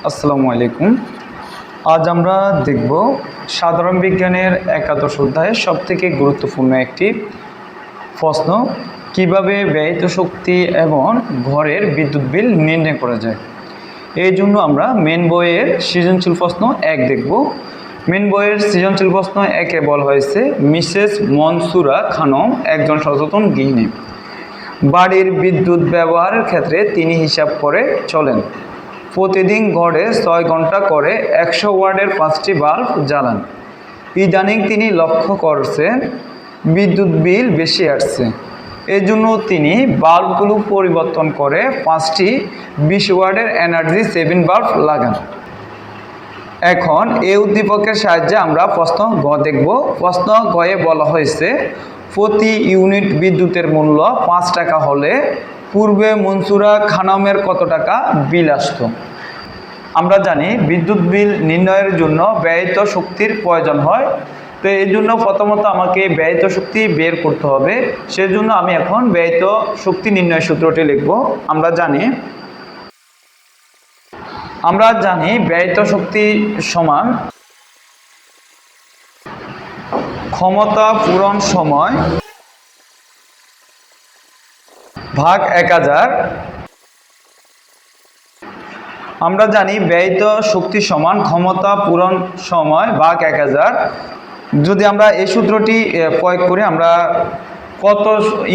আসসালামু আলাইকুম। আজ আমরা দেখব সাধারণ বিজ্ঞানের একাদশ অধ্যায়ের সবথেকে গুরুত্বপূর্ণ একটি প্রশ্ন, কিভাবে ব্যয়িত শক্তি এবং ঘরের বিদ্যুৎ বিল নির্ণয় করা যায়। এই জন্য আমরা মেন বইয়ের সৃজনশীল প্রশ্ন 1 দেখব। মেন বইয়ের সৃজনশীল প্রশ্ন 1-এ বলা হয়েছে, মিসেস মনসুরা খানম একজন সচেতন গৃহিণী। বাড়ির বিদ্যুৎ ব্যবহারের ক্ষেত্রে তিনি হিসাব করে চলেন। প্রতিদিন গড়ে 6 ঘন্টা করে 100 ওয়াটের 5টি বাল্ব জ্বালান। ইদানিং তিনি লক্ষ্য করছেন বিদ্যুৎ বিল বেশি আসছে। এজন্য তিনি বাল্বগুলো পরিবর্তন করে 5টি 20 ওয়াটের এনার্জি সেভিং বাল্ব লাগান। এখন এই উদ্দীপকের সাহায্যে আমরা প্রশ্ন গ দেখব। প্রশ্ন গয়ে বলা হয়েছে, প্রতি ইউনিট বিদ্যুতের মূল্য 5 টাকা হলে পূর্বে মনসুরা খানমের কত টাকা বিল আসত। আমরা জানি বিদ্যুৎ বিল নির্ণয়ের জন্য ব্যয়িত শক্তির প্রয়োজন হয়। তো এই জন্য প্রথমত আমাকে ব্যয়িত শক্তি বের করতে হবে। সেজন্য আমি এখন ব্যয়িত শক্তি নির্ণয় সূত্রটি লিখব। আমরা জানি ব্যয়িত শক্তি সমান ক্ষমতা পূরণ সময় ভাগ 1000। আমরা জানি ব্যয়িত শক্তি সমান ক্ষমতা পূরণ সময় ভাগ 1000। যদি আমরা এই সূত্রটি প্রয়োগ করি, আমরা কত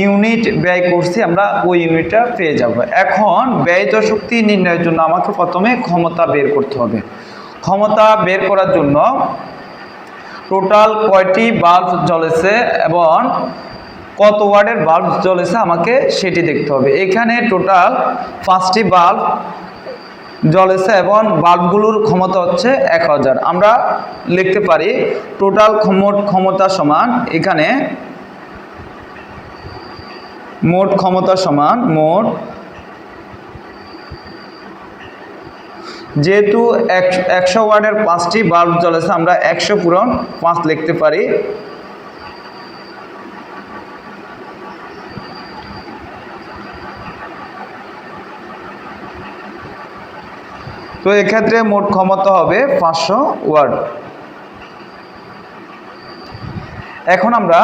ইউনিট ব্যয় করছি আমরা ওই ইউনিটটা পেয়ে যাব। এখন ব্যয়িত শক্তি নির্ণয়ের জন্য আমাকে প্রথমে ক্ষমতা বের করতে হবে। ক্ষমতা বের করার জন্য টোটাল কয়টি বাল্ব জ্বলেছে এবং কত ওয়াটের বাল্ব জ্বলেছে আমাকে সেটি দেখতে হবে। এখানে টোটাল 5টি বাল্ব জ্বলেছে এবং বাল্বগুলোর ক্ষমতা হচ্ছে 1000। আমরা লিখতে পারি টোটাল ক্ষমতা সমান, এখানে মোট ক্ষমতা সমান মোট, যেহেতু 100 ওয়াটের 5টি বাল্ব জ্বলেছে আমরা 100 পূরণ 5 লিখতে পারি। তো এক্ষেত্রে মোট ক্ষমতা হবে 500 ওয়াট। এখন আমরা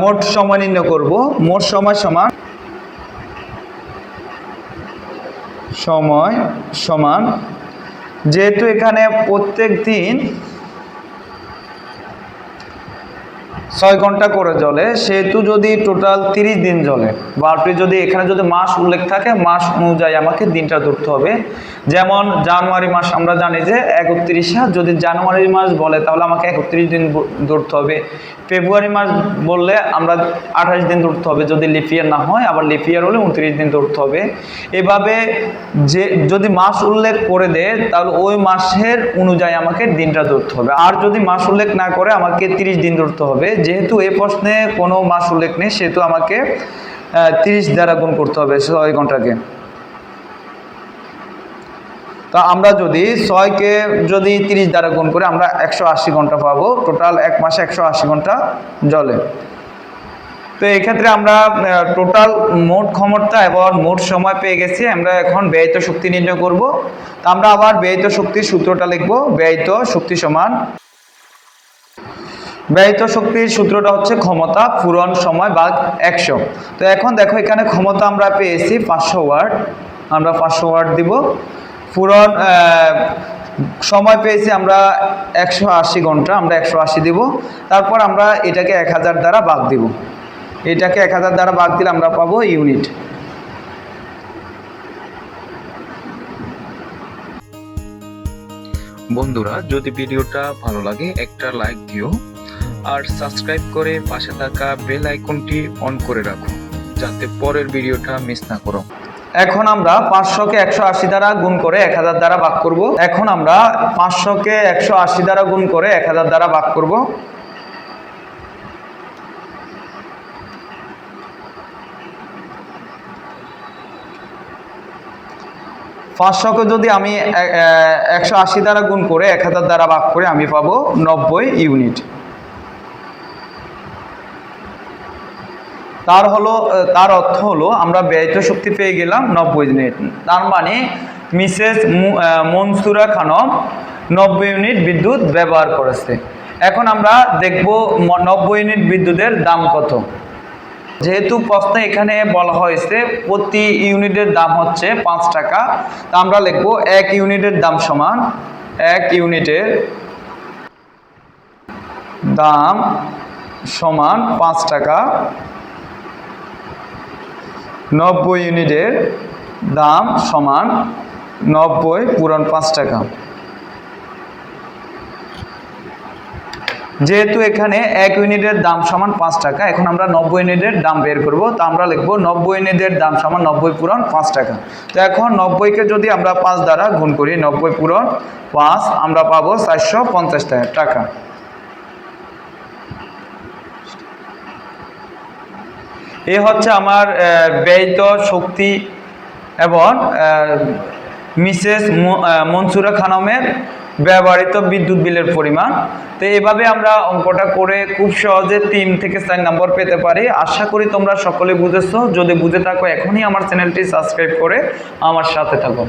মোট সময় নির্ণয় করব। মোট সময় সমান যেহেতু এখানে প্রত্যেক দিন 6 ঘন্টা করে জ্বলে, সেহেতু যদি টোটাল 30 দিন জ্বলে, বাল্বটি যদি এখানে যদি মাস উল্লেখ থাকে মাস অনুযায়ী আমাকে দিনটা ধরতে হবে। যেমন জানুয়ারি মাস আমরা জানি যে 31, যদি জানুয়ারি মাস বলে তাহলে আমাকে 31 দিন ধরতে হবে। ফেব্রুয়ারি মাস বললে আমরা 28 দিন ধরতে হবে, যদি লিপ ইয়ার না হয়, আবার লিপ ইয়ার হলে 29 দিন ধরতে হবে। এভাবে যে যদি মাস উল্লেখ করে দেয় তাহলে ওই মাসের অনুযায়ী আমাকে দিনটা ধরতে হবে। আর যদি মাস উল্লেখ না করে আমাকে 30 দিন ধরতে হবে। যেহেতু এই প্রশ্নে কোনো মাস উল্লেখ নেই সেহেতু আমাকে 30 দ্বারা গুণ করতে হবে 6 ঘন্টাকে। তো আমরা যদি 6কে যদি 30 দ্বারা গুণ করে আমরা 180 ঘন্টা পাবো। টোটাল এক মাসে 180 ঘন্টা জ্বলে। তো এক্ষেত্রে আমরা টোটাল মোট ক্ষমতা এবং মোট সময় পেয়ে গেছি। আমরা এখন ব্যয়িত শক্তি নির্ণয় করব। তো আমরা আবার ব্যয়িত শক্তির সূত্রটা লিখব। ব্যয়িত শক্তি সমান, ব্যয়িত শক্তির সূত্রটা হচ্ছে ক্ষমতা পূরণ সময় ভাগ 100। তো এখন দেখো এখানে ক্ষমতা আমরা পেয়েছি 500 ওয়াট, আমরা 500 ওয়াট দিব। পূরণ সময় পেয়েছি আমরা 180 ঘন্টা, আমরা 180 দিব। তারপর আমরা এটাকে 1000 দ্বারা ভাগ দিব। এটাকে 1000 দ্বারা ভাগ দিলে আমরা পাবো ইউনিট। বন্ধুরা, যদি ভিডিওটা ভালো লাগে একটা লাইক দিও আর সাবস্ক্রাইব করে পাশে থাকা বেল আইকনটি অন করে রাখো যাতে পরের ভিডিওটা মিস না করো। এখন আমরা 500কে 180 দ্বারা গুণ করে 1000 দ্বারা ভাগ করব। এখন আমরা 500কে 180 দ্বারা গুণ করে 1000 দ্বারা ভাগ করব। পাঁচশোকে যদি আমি 180 দ্বারা গুণ করে 1000 দ্বারা ভাগ করে আমি পাবো 90 ইউনিট। তার অর্থ হলো আমরা ব্যয়িত শক্তি পেয়ে গেলাম 90 ইউনিট। তার মানে মিসেস মনসুরা খানম 90 ইউনিট বিদ্যুৎ ব্যবহার করেছে। এখন আমরা দেখব 90 ইউনিট বিদ্যুতের দাম কত। যেহেতু প্রশ্নে এখানে বলা হয়েছে প্রতি ইউনিটের দাম হচ্ছে 5 টাকা, তা আমরা লিখব 1 ইউনিটের দাম সমান 1 ইউনিটের দাম সমান 5 টাকা। 90 ইউনিটের দাম সমান 90 পূরণ 5 টাকা। যেহেতু এখানে 1 ইউনিটের দাম সমান 5 টাকা, এখন আমরা 90 ইউনিটের দাম বের করব। তো আমরা লিখব 90 ইউনিটের দাম সমান 90 পূরণ 5 টাকা। তো এখন 90কে যদি আমরা 5 দ্বারা গুণ করি, 90 পূরণ 5, আমরা পাবো 450 টাকা। এ হচ্ছে আমার ব্যয়িত শক্তি এবং মিসেস মনসুরা খানমের ব্যবহৃত বিদ্যুৎ বিলের পরিমাণ। তো এভাবে আমরা অঙ্কটা করে খুব সহজে 3 থেকে 4 নম্বর পেতে পারি। আশা করি তোমরা সকলে বুঝেছো। যদি বুঝে থাকো এখনই আমার চ্যানেলটি সাবস্ক্রাইব করে আমার সাথে থাকো।